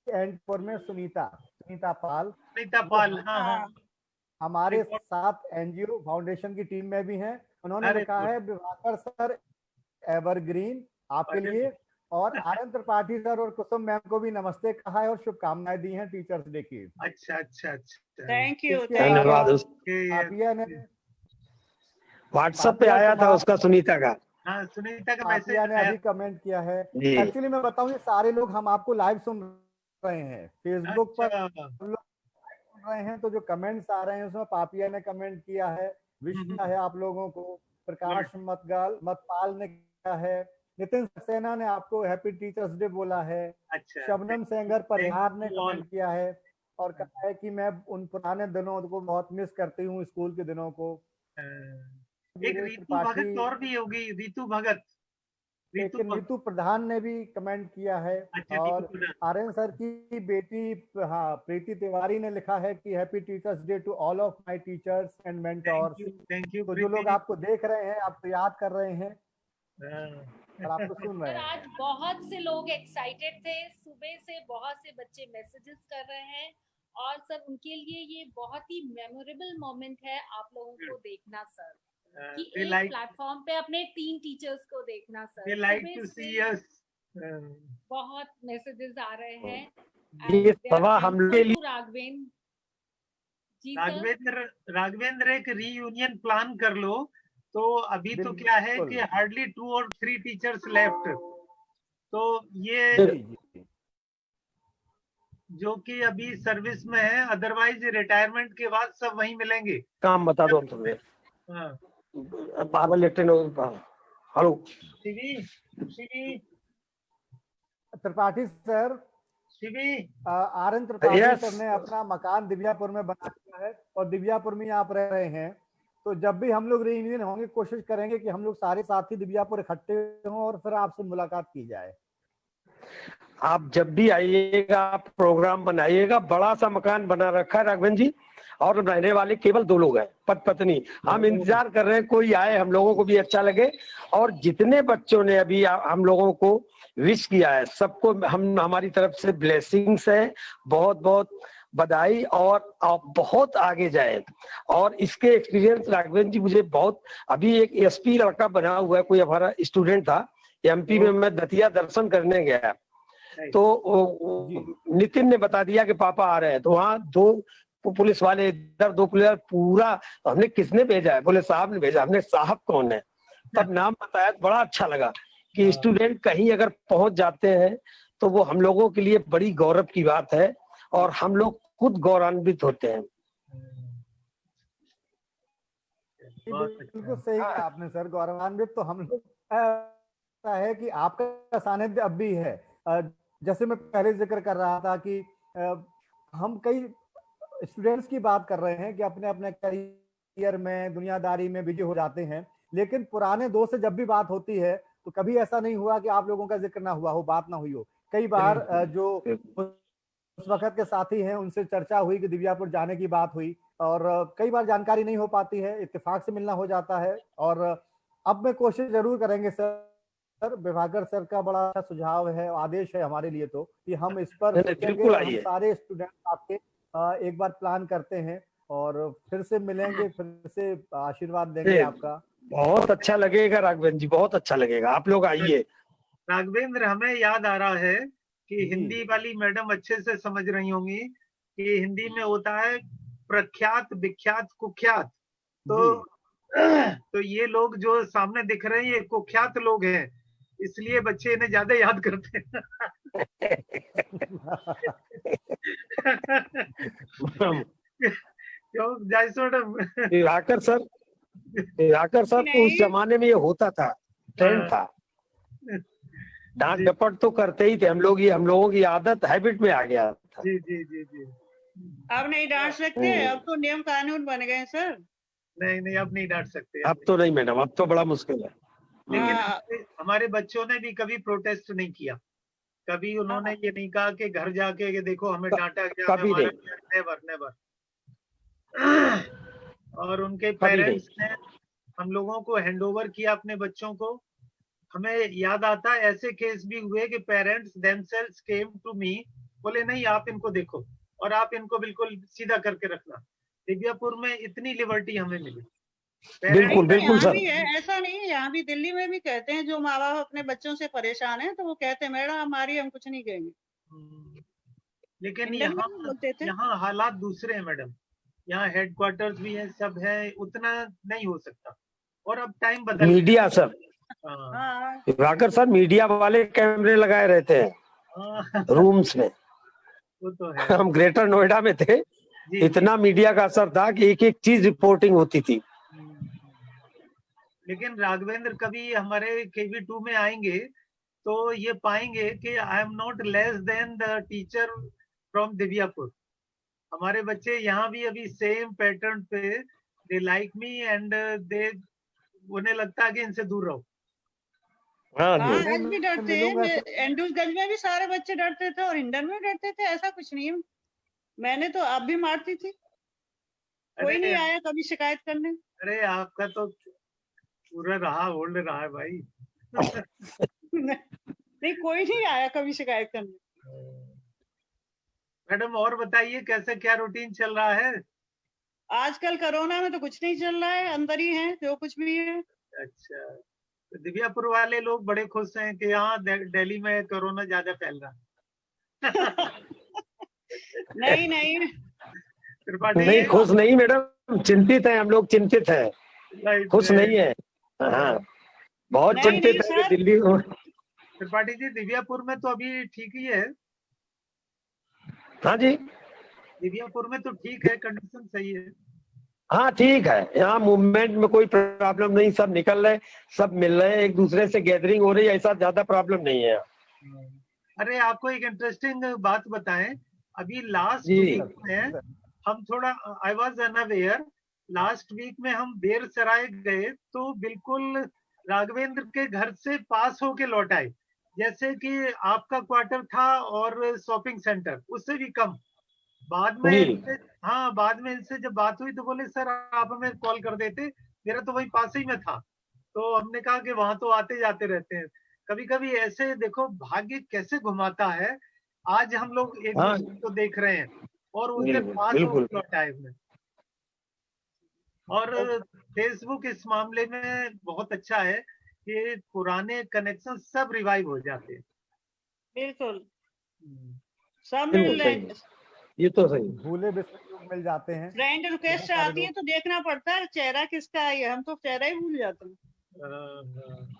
एनपुर में, सुनीता पाल, सुनीता जो पाल, हाँ, हाँ, हाँ, हमारे रिकॉर्ड। साथ एनजीओ फाउंडेशन की टीम में भी हैं। उन्होंने अरे लिखा है दिवाकर सर एवरग्रीन आपके अरे, लिए। और आनंद त्रिपाठी सर और कुसुम मैम को भी नमस्ते कहा है और शुभकामनाएं दी हैं टीचर्स डे की। अच्छा, अच्छा, अच्छा। थैंक यू, इसके थैंक अलावा यू। ये- पापिया ने व्हाट्सएप पे आया था उसका, सुनीता का। हाँ, सुनीता का मैसेज पापिया ने आया। अभी कमेंट किया है। जी। एक्चुअली मैं बताऊं, ये सारे लोग हम आपको लाइव सुन रहे हैं, फेसबुक पर अच्छा, हम लोग सुन रहे हैं, तो जो कमेंट्स आ रहे हैं उसमें पापिया ने कमेंट किया है, विश किया है आप लोगों को। प्रकाश मतपाल ने किया है। नितिन सक्सेना ने आपको हैप्पी टीचर्स डे बोला है। अच्छा। शबनम सेंगर परिहार ने Thank you all. कमेंट किया है और कहा है कि मैं उन पुराने दिनों को बहुत मिस करती हूँ, स्कूल के दिनों को। एक वीरेश रीतू त्रिपाठी, भगत और भी होगी, रीतू भगत। एक नीतू प्रधान ने भी कमेंट किया है। अच्छा, और नीतू प्रधान। आर्यन सर की बेटी, हाँ, प्रीति तिवारी ने लिखा है कि happy teachers day to all of my teachers and mentors. Thank you तो जो लोग आपको देख रहे हैं, आपको याद कर रहे हैं और आपको सुन रहे सर हैं। आज बहुत से लोग एक्साइटेड थे, सुबह से बहुत से बच्चे मैसेजेस कर रहे हैं और सर उनके लिए ये बहुत ही मेमोरेबल मोमेंट है आप लोगों को देखना सर, कि एक प्लेटफॉर्म पे अपने 3 टीचर्स को देखना sir. They like to see us. बहुत मैसेजेस आ रहे हैं। ये सभा हम लोग के लिए राघवेंद्र जी सर, राघवेंद्र एक रीयूनियन प्लान कर लो। तो अभी तो क्या है कि हार्डली 2 और 3 टीचर्स लेफ्ट। तो ये जो कि अभी सर्विस में है, अदरवाइज रिटायरमेंट के बाद सब वहीं मिलेंगे। काम बता दो तुम्हें। हाँ, बार बार लेटे hello Shivi Shivi Tripathi sir, Shivi RN. Tripathi Yes. Sir ने अपना मकान दिव्यापुर में बना लिया है और दिव्यापुर में आप रह रहे हैं, तो जब भी हम लोग रियूनियन होंगे कोशिश करेंगे कि हम लोग सारे साथी दिव्यापुर इकट्ठे हों और फिर आपसे मुलाकात की जाए। आप जब भी आइएगा, आप प्रोग्राम बनाइएगा। बड़ा सा मकान बना रखा है राघवेंद्र जी, और रहने वाले केवल 2 लोग हैं, पति पत्नी। हम इंतजार कर रहे हैं कोई आए, हम लोगों को भी अच्छा लगे। और जितने बच्चों ने अभी हम लोगों को विश किया है, सबको हमारी तरफ से ब्लेसिंग्स है, बहुत बहुत बधाई, और आप बहुत आगे जाए। और इसके एक्सपीरियंस राघवेंद्र जी मुझे बहुत, अभी एक एसपी लड़का बना हुआ है, कोई हमारा स्टूडेंट था एमपी में, मैं दतिया दर्शन करने गया, तो नितिन ने बता दिया कि पापा आ रहे हैं, तो वहाँ 2 पुलिस वाले, इधर 2 पुलिस, पूरा हमने किसने भेजा है, बोले साहब ने भेजा। हमने साहब कौन है, तब नाम बताया, बड़ा अच्छा लगा कि स्टूडेंट कहीं अगर पहुंच जाते हैं तो वो हम लोगों के लिए बड़ी गौरव की बात है, और हम लोग खुद गौरवान्वित होते हैं। बिल्कुल सही कहा आपने सर, गौरवान्वित तो हम लोग है कि आपका सानिध्य अब भी है। जैसे मैं पहले जिक्र कर रहा था कि हम कई स्टूडेंट्स की बात कर रहे हैं कि अपने अपने करियर में, दुनियादारी में बिजी हो जाते हैं, लेकिन पुराने दोस्त से जब भी बात होती है तो कभी ऐसा नहीं हुआ कि आप लोगों का जिक्र ना हुआ हो, बात ना हुई हो। कई बार जो उस वक्त के साथी हैं उनसे चर्चा हुई कि दिव्यापुर जाने की बात हुई, और कई बार जानकारी नहीं हो पाती है, इत्तेफाक से मिलना हो जाता है। और अब मैं कोशिश जरूर करेंगे सर, विभाकर सर का बड़ा अच्छा सुझाव है, आदेश है हमारे लिए तो, कि हम इस पर बिल्कुल हम सारे स्टूडेंट आपके एक बार प्लान करते हैं और फिर से मिलेंगे, फिर से आशीर्वाद देंगे आपका। बहुत अच्छा लगेगा राघवेंद्र जी, बहुत अच्छा लगेगा, आप लोग आइए। राघवेंद्र, हमें याद आ रहा है कि हिंदी वाली मैडम अच्छे से समझ रही होंगी कि हिंदी में होता है प्रख्यात, विख्यात, कुख्यात। तो ये लोग जो सामने दिख रहे हैं ये कुख्यात लोग हैं, इसलिए बच्चे इन्हें ज्यादा याद करते हैं। क्यों जायस मैडम? दिवाकर सर तो उस जमाने में ये होता था, ट्रेंड था, डांट डपट तो करते ही थे हम लोग, ये हम लोगों की आदत, हैबिट में आ गया था। जी जी जी जी। अब नहीं डांट सकते, अब तो नियम कानून बन गए सर। नहीं, अब नहीं डांट सकते। अब तो नहीं मैडम, अब तो बड़ा मुश्किल है। लेकिन हमारे बच्चों ने भी कभी प्रोटेस्ट नहीं किया, कभी उन्होंने ये नहीं कहा कि घर जाके कि देखो हमें डांटा गया, कभी नहीं। नेवर। और उनके पेरेंट्स ने हम लोगों को हैंडओवर किया अपने बच्चों को। हमें याद आता है ऐसे केस भी हुए कि parents themselves came to me, बोले नहीं आप इनको देखो और आप इनको बिल्कुल सीधा करके रखना। दिव्यापुर में इतनी लिबर्टी हमें मिली। बिल्कुल सर, ऐसा नहीं है, यहाँ भी दिल्ली में भी कहते हैं, जो माँ बाप अपने बच्चों से परेशान हैं तो वो कहते हैं मैडम हमारी, हम कुछ नहीं कहेंगे। लेकिन यहाँ हालात दूसरे हैं मैडम, यहाँ हेडक्वार्टर्स भी है, सब है, उतना नहीं हो सकता। और अब टाइम बदल, media sir, Diwakar sir media वाले कैमरे लगाए रहते हैं रूम्स में। वो तो है। हम ग्रेटर नोएडा में थे, इतना मीडिया का असर था कि एक एक चीज रिपोर्टिंग होती थी। लेकिन राघवेंद्र कभी हमारे KV2 में आएंगे तो ये पाएंगे कि I am not less than the teacher from Divyapur. हमारे बच्चे यहाँ भी अभी सेम पैटर्न पे, they like me and they, उन्हें लगता है कि इनसे दूर रहो। आज भी डरते हैं, एंडूसगंज में भी सारे बच्चे डरते थे और हिंडन में डरते थे, ऐसा कुछ नहीं है। मैंने तो आप भी मारती थी, कोई नहीं आया कभी शिकायत करने। अरे आपका तो पूरा रहा, होल्ड रहा है भाई। नहीं, कोई नहीं आया कभी शिकायत करने। मैडम और बताइए कैसे, क्या रूटीन चल रहा है? आजकल कोरोना में तो कुछ नहीं चल रहा है, अंदर ही है जो कुछ भी है। अच्छा, तो दिव्यापुर वाले लोग बड़े खुश हैं कि यहाँ दिल्ली में कोरोना ज्यादा फैल रहा। नहीं नहीं, खुश नहीं मैडम, चिंतित है हम लोग, चिंतित है, खुश नहीं है। हाँ, बहुत चिंतित है दिल्ली। त्रिपाठी जी, दिव्यापुर में तो अभी ठीक ही है। हाँ जी, दिव्यापुर में तो ठीक है, कंडीशन सही है। हाँ ठीक है, यहाँ मूवमेंट में कोई प्रॉब्लम नहीं, सब निकल रहे, सब मिल रहे हैं, एक दूसरे से गैदरिंग हो रही है, ऐसा ज्यादा प्रॉब्लम नहीं है यहाँ। अरे आपको एक इंटरेस्टिंग बात बताएं, अभी लास्ट जी वीक में हम थोड़ा, I was unaware, last week में हम बेरसराय गए तो बिल्कुल राघवेंद्र के घर से पास होके लौट आए, जैसे कि आपका क्वार्टर था और शॉपिंग सेंटर उससे भी कम। बाद में जी इनसे, हाँ बाद में इनसे जब बात हुई तो बोले सर आप हमें कॉल कर देते, मेरा तो वही पास ही में था। तो हमने कहा कि वहां तो आते जाते रहते हैं। कभी कभी ऐसे देखो भाग्य कैसे घुमाता है, आज हम लोग एक हाँ दूसरे को देख रहे हैं और उस दिन बिल्कुल पास बिल्कुल। होकर लौट आए हुए। और फेसबुक इस मामले में बहुत अच्छा है कि पुराने कनेक्शन सब रिवाइव हो जाते हैं। बिल्कुल हम्म। सब बिल्कुल मिल रहे सही है, हैं। ये तो सही है। भूले बिसरे लोग मिल जाते हैं। फ्रेंड बहुत रिक्वेस्ट सारे आती है लोग। तो देखना पड़ता है चेहरा किसका है, हम तो चेहरा ही भूल जाते हैं।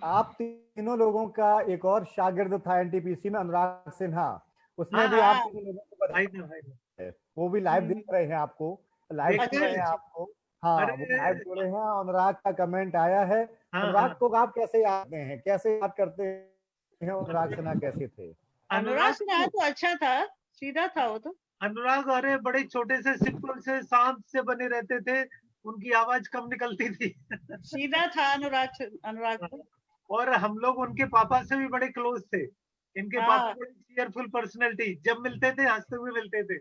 आप तीनों लोगों का एक और शागिर्द था एनटीपीसी में, अनुराग सिन्हा, उसने हाँ भी हाँ आप तीनों लोगों को भाई बताया ना भाई ना। है। वो भी लाइव देख हम्म, रहे हैं आपको, लाइव देख सुन रहे रहे हैं हैं। आपको। हाँ वो अरे लाइव जुड़े हैं। अनुराग का कमेंट आया है। हाँ अनुराग हाँ, को आप कैसे याद करते हैं, कैसे याद करते हैं? अनुराग सिन्हा कैसे थे? अनुराग अनुराग सिन्हा को, तो अच्छा था, सीधा था वो तो। अनुराग अरे बड़े छोटे से सिंपल से सांप से बने रहते थे, उनकी आवाज कम निकलती थी। सीधा था अनुराग तो। और हम लोग उनके पापा से भी बड़े क्लोज थे। इनके पापा हाँ बड़े चीयरफुल पर्सनैलिटी, जब मिलते थे हंसते हुए मिलते थे,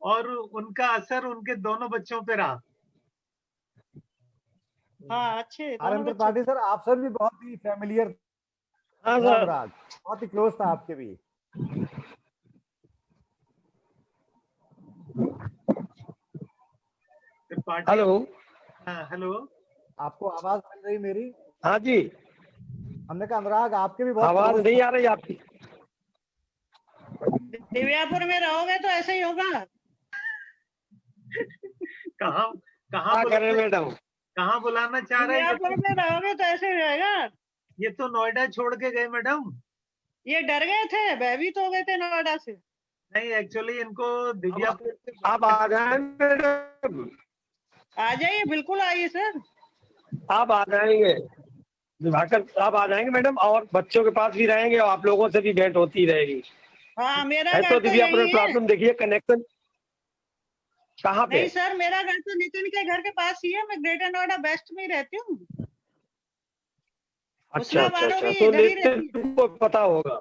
और उनका असर उनके दोनों बच्चों पे रहा। हाँ अच्छे दोनों आर्यन बच्चे त्रिपाठी थे। सर, आपसे भी बहुत ही फेमिलियर हाँ था सर। अनुराग, बहुत ही क्लोज था आपके भी। त्रिपाठी। हेलो। हाँ हेलो। आपको आवाज मिल रही मेरी? हाँ जी, हमने कहा अनुराग आपके भी बहुत आवाज क्लोज नहीं था। आ रही आपकी। दिव्यापुर में रहोगे तो ऐसे ही होगा। कहाँ कहाँ क्या करें बुलाना, मैडम। कहाँ बुलाना चाह रहे हैं ये दिव्यापुर तो? में रहोगे तो ऐसे ही रहेगा। ये तो नोएडा छोड़ के गए मैडम। ये डर गए थे, भयभीत हो गए थे नोएडा से। नहीं एक्चुअली इनको अब दिव्यापुर से आप आ जाए मैडम, आ जाइए, बिल्कुल आइए सर। आप आ जाएंगे, दिवाकर आप आ जाएंगे मैडम, और बच्चों के पास भी रहेंगे और आप लोगों से भी भेंट होती रहेगी। हाँ मेरा है घर तो तो दिव्या यही है। प्रॉब्लम देखिए, कनेक्शन कहाँ पे नहीं है? सर, मेरा घर तो नितिन के घर के पास ही है, मैं ग्रेटर नोएडा वेस्ट में ही रहती हूँ। अच्छा उषा अच्छा मानो अच्छा, भी तो इधर ही रहती है। नितिन को पता होगा।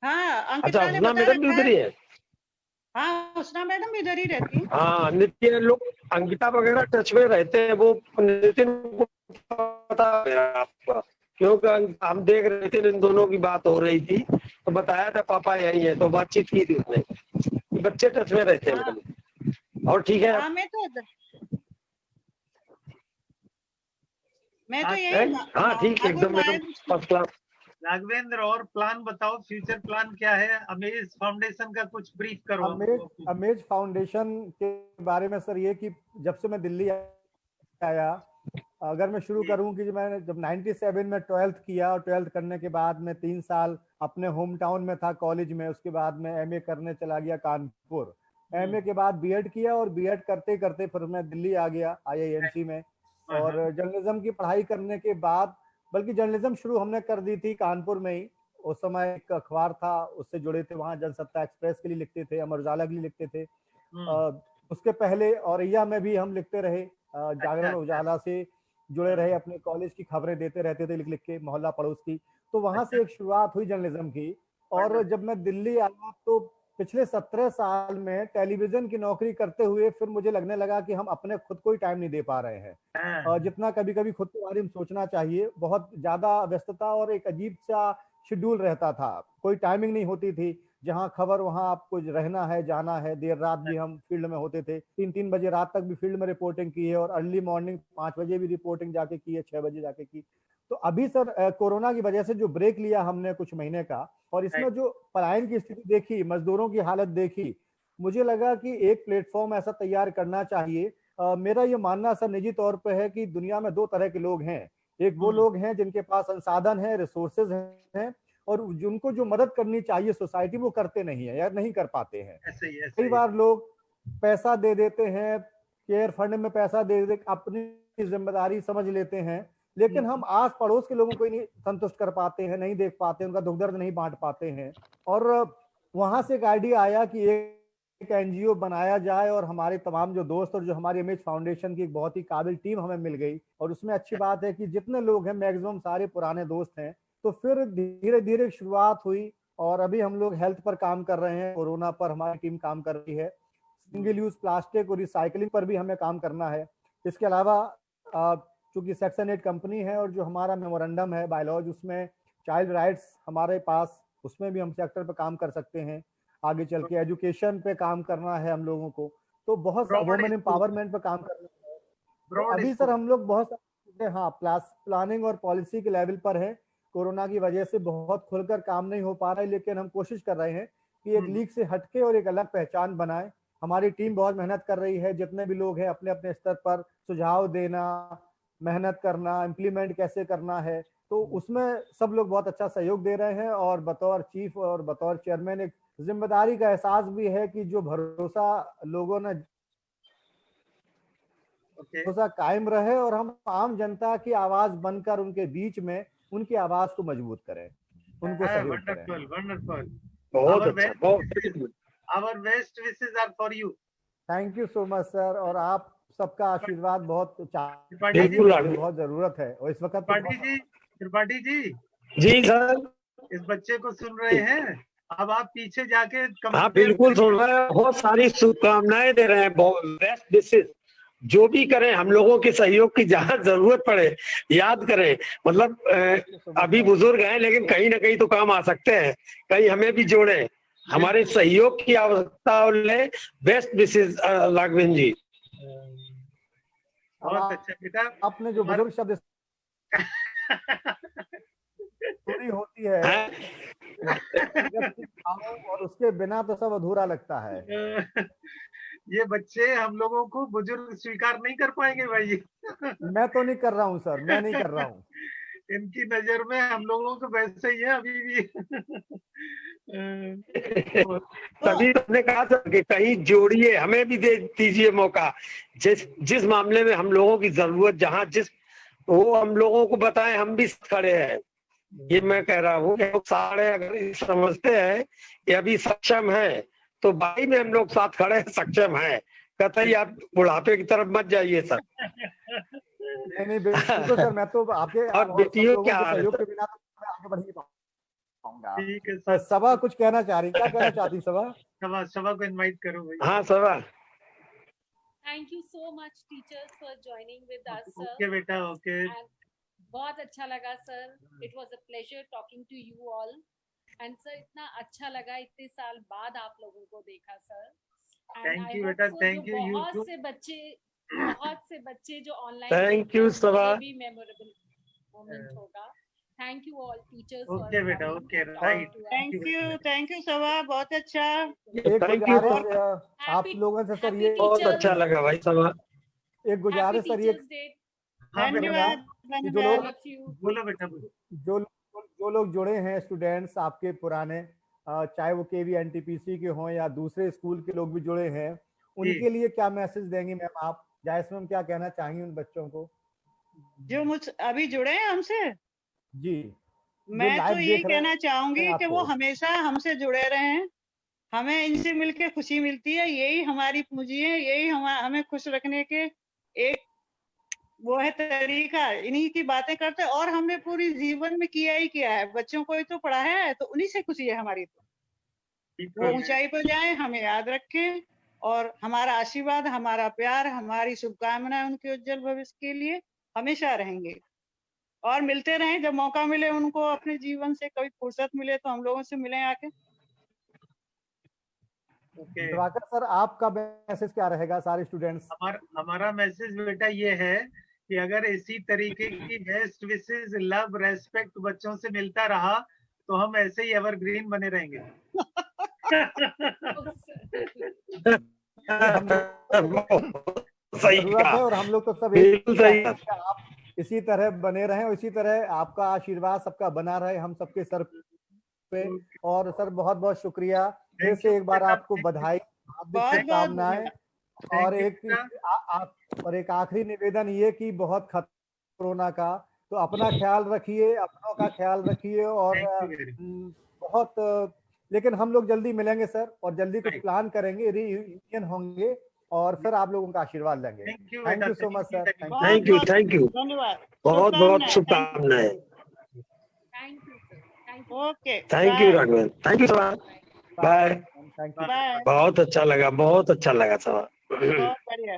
हाँ अच्छा, अंकिता ने हुसना बता मैडम भी रखा है। उधर ही है। हाँ उषा मैडम भी इधर ही रहती है। हाँ नितिन लोग अंकिता वगैरह टच में रहते हैं, वो नितिन को पता है आपका, क्योंकि हम देख रहे थे इन दोनों की बात हो रही थी तो बताया था पापा यही है, तो बातचीत की थी उसने। बच्चे टच में रहते हैं हाँ मैडम। और ठीक है हाँ मैं तो यही हाँ ठीक, मागुर एकदम madam, Maya. First class. Raghavendra और प्लान बताओ, फ्यूचर प्लान क्या है? अमेज फाउंडेशन का कुछ ब्रीफ करो अमेज हमको। अमेज फाउंडेशन के बारे में सर ये कि जब से मैं दिल्ली आया, अगर मैं शुरू करूं कि मैंने जब 97 में 12th किया, और 12th करने के बाद मैं 3 साल अपने होम टाउन में था कॉलेज में, उसके बाद मैं एमए करने चला गया कानपुर। एमए के बाद बीएड किया, और बीएड करते करते फिर मैं दिल्ली आ गया आईआईएमसी में। और जर्नलिज्म की पढ़ाई करने के बाद, बल्कि जर्नलिज्म शुरू हमने कर दी थी कानपुर में ही। उस समय एक अखबार था, उससे जुड़े थे, वहाँ जनसत्ता एक्सप्रेस के लिए लिखते थे, अमर उजाला के लिए लिखते थे। उसके पहले औरैया में भी हम लिखते रहे, जागरण उजाला से जुड़े रहे, अपने कॉलेज की खबरें देते रहते थे लिख लिख के, मोहल्ला पड़ोस की। तो वहां से एक शुरुआत हुई जर्नलिज्म की। और जब मैं दिल्ली आया तो पिछले 17 साल में टेलीविजन की नौकरी करते हुए फिर मुझे लगने लगा कि हम अपने खुद को ही टाइम नहीं दे पा रहे हैं, जितना कभी कभी खुद के बारे में सोचना चाहिए। बहुत ज्यादा व्यस्तता और एक अजीब सा शेड्यूल रहता था, कोई टाइमिंग नहीं होती थी। जहां खबर वहां आपको रहना है, जाना है। देर रात भी हम फील्ड में होते थे, 3-3 बजे रात तक भी फील्ड में रिपोर्टिंग की है, और अर्ली मॉर्निंग 5 बजे भी रिपोर्टिंग जाके की है, 6 बजे जाके की। तो अभी सर कोरोना की वजह से जो ब्रेक लिया हमने कुछ महीने का, और इसमें जो पलायन की स्थिति देखी, मजदूरों की हालत देखी, मुझे लगा कि एक प्लेटफॉर्म ऐसा तैयार करना चाहिए। मेरा ये मानना सर निजी तौर पर है कि दुनिया में 2 तरह के लोग हैं। एक वो लोग हैं जिनके पास संसाधन है, रिसोर्सेज हैं, और जिनको जो मदद करनी चाहिए सोसाइटी, वो करते नहीं है या नहीं कर पाते हैं। कई बार लोग पैसा दे देते हैं, केयर फंड में पैसा दे दे अपनी जिम्मेदारी समझ लेते हैं, लेकिन हम आस पड़ोस के लोगों को ही नहीं संतुष्ट कर पाते हैं, नहीं देख पाते, उनका दुख दर्द नहीं बांट पाते हैं। और वहां से एक आइडिया आया कि एक एनजीओ बनाया जाए, और हमारे तमाम जो दोस्त और जो हमारी इमेज फाउंडेशन की एक बहुत ही काबिल टीम हमें मिल गई। और उसमें अच्छी बात है कि जितने लोग हैं मैक्सिमम सारे पुराने दोस्त हैं। तो फिर धीरे धीरे शुरुआत हुई, और अभी हम लोग हेल्थ पर काम कर रहे हैं, कोरोना पर हमारी टीम काम कर रही है, सिंगल यूज प्लास्टिक और रिसाइकलिंग पर भी हमें काम करना है। इसके अलावा चूंकि सेक्शन 8 कंपनी है और जो हमारा मेमोरेंडम है बायलॉज, उसमें चाइल्ड राइट्स हमारे पास, उसमें भी हम सेक्टर पे काम कर सकते हैं। आगे चल के एजुकेशन पे काम करना है हम लोगों को, तो बहुत वुमेन एम्पावरमेंट पे काम करना है। तो अभी सर हम लोग बहुत सारे प्लानिंग और पॉलिसी के लेवल पर है। कोरोना की वजह से बहुत खुलकर काम नहीं हो पा रहा है, लेकिन हम कोशिश कर रहे हैं कि एक लीग से हटके और एक अलग पहचान बनाए। हमारी टीम बहुत मेहनत कर रही है, जितने भी लोग हैं अपने अपने स्तर पर सुझाव देना, मेहनत करना, इम्प्लीमेंट कैसे करना है, तो उसमें सब लोग बहुत अच्छा सहयोग दे रहे हैं। और बतौर चीफ और बतौर चेयरमैन एक जिम्मेदारी का एहसास भी है कि जो भरोसा लोगों ने भरोसा कायम रहे, और हम आम जनता की आवाज बनकर उनके बीच में उनकी आवाज को मजबूत करें, उनको सहयोग करें। Wonderful. बहुत Our best wishes are for you. Thank you so much sir, और आप सबका आशीर्वाद बहुत बिल्कुल बहुत जरूरत है। और इस वक्त त्रिपाठी जी जी सर, इस बच्चे को सुन रहे हैं, अब आप पीछे जाके हाँ बिल्कुल सुन रहे हैं, बहुत सारी शुभकामनाएं दे रहे हैं, बेस्ट विशेस। जो भी करें, हम लोगों के सहयोग की जहाँ जरूरत पड़े याद करें। मतलब अभी बुजुर्ग हैं, लेकिन कहीं ना कहीं तो काम आ सकते हैं, कहीं हमें भी जोड़े, हमारे सहयोग की आवश्यकता। बेस्ट विशेस राघवेंद्र जी। बहुत अच्छा बेटा, आपने जो बुजुर्ग शब्द पूरी होती है और उसके बिना तो सब अधूरा लगता है। ये बच्चे हम लोगों को बुजुर्ग स्वीकार नहीं कर पाएंगे भाई। मैं तो नहीं कर रहा हूँ सर, मैं नहीं कर रहा हूँ। इनकी नजर में हम लोगों को वैसे ही है अभी भी। तभी हमने कहा था कि कहीं जोड़िए, हमें भी दे दीजिए मौका। जिस मामले में हम लोगों की जरूरत, जहाँ जिस वो हम लोगों को बताएं, हम भी खड़े हैं। ये मैं कह रहा हूँ कि सारे अगर समझते हैं कि अभी सक्षम है, तो भाई में हम लोग साथ खड़े हैं, सक्षम है। कतई आप बुढ़ापे की तरफ मत जाइए सर। नहीं बिल्कुल सर, मैं तो आपके और बेटियों क्या सहयोग के बिना तो आगे बढ़ नहीं पाऊंगा। ठीक है सर। सभा कुछ कहना चाह रही, क्या कहना चाहती सभा? सभा को इनवाइट करो भाई। हाँ सभा। Thank you so much teachers for joining with us sir. Okay बेटा, ओके। बहुत अच्छा लगा sir, it was a pleasure talking to you all. And sir इतना अच्छा लगा इतने साल बाद आप लोगों को देखा सर। थैंक यू बेटा, थैंक यू। बहुत से बच्चे जो ऑनलाइन, थैंक यू सभा, भी मेमोरेबल मोमेंट होगा। Thank you all teachers. Okay बेटा, ओके, राइट। थैंक यू सभा, बहुत अच्छा। थैंक यू आप लोगों से सर, ये बहुत अच्छा लगा भाई सभा। एक गुजारिश सर, ये धन्यवाद। बोलो बेटा, जो लोग जुड़े हैं स्टूडेंट्स आपके पुराने, चाहे वो केवी एनटीपीसी के हों या दूसरे स्कूल के लोग भी जुड़े हैं, उनके लिए क्या मैसेज देंगी मैम आप? जायसम मैम क्या कहना चाहेंगी उन बच्चों को जो मुझ अभी जुड़े हैं हमसे? जी, मैं तो ये कहना चाहूंगी कि वो हमेशा हमसे जुड़े रहें। हमें इनसे मिलके खुशी मिलती है, यही हमारी पूंजी है, यही हमें खुश रखने के एक वो है तरीका। इन्हीं की बातें करते, और हमने पूरी जीवन में किया ही किया है, बच्चों को ही तो पढ़ाया है, तो उन्हीं से खुशी है हमारी। तो वो ऊंचाई पर जाए, हमें याद रखें, और हमारा आशीर्वाद, हमारा प्यार, हमारी शुभकामनाएं उनके उज्जवल भविष्य के लिए हमेशा रहेंगे। और मिलते रहें, जब मौका मिले उनको, अपने जीवन से कभी फुर्सत मिले तो हम लोगों से मिलें आके। दिवाकर सर, आपका मैसेज क्या रहेगा सारे स्टूडेंट्स? हमारा मैसेज बेटा ये है कि अगर इसी तरीके की बेस्ट विशेस, लव, रेस्पेक्ट बच्चों से मिलता रहा तो हम ऐसे ही एवरग्रीन बने रहेंगे। सही है, और हम लोग तो सब आप इसी तरह बने रहें, और इसी तरह आपका आशीर्वाद सबका बना रहे हम सबके सर पे। और सर बहुत बहुत शुक्रिया, फिर से एक बार आपको बधाई, शुभकामनाएं। और Thank you, और एक आखिरी निवेदन ये कि बहुत खतरा कोरोना का, तो अपना ख्याल रखिए, अपनों का ख्याल रखिए और Thank you very much. बहुत लेकिन हम लोग जल्दी मिलेंगे सर और जल्दी कुछ Right. प्लान करेंगे, रीयूनियन होंगे और फिर आप लोगों का आशीर्वाद लेंगे। Thank you, थैंक यू बेटा, so much sir. thank you. Thank you. Thank you धन्यवाद, बहुत बहुत शुभकामनाएं। शुभकामनाएं। Thank you sir, thank you. Okay, thank you bye Raghavendra, thank you sir, bye. Thank you. Bye, बहुत अच्छा लगा सर। बहुत बढ़िया।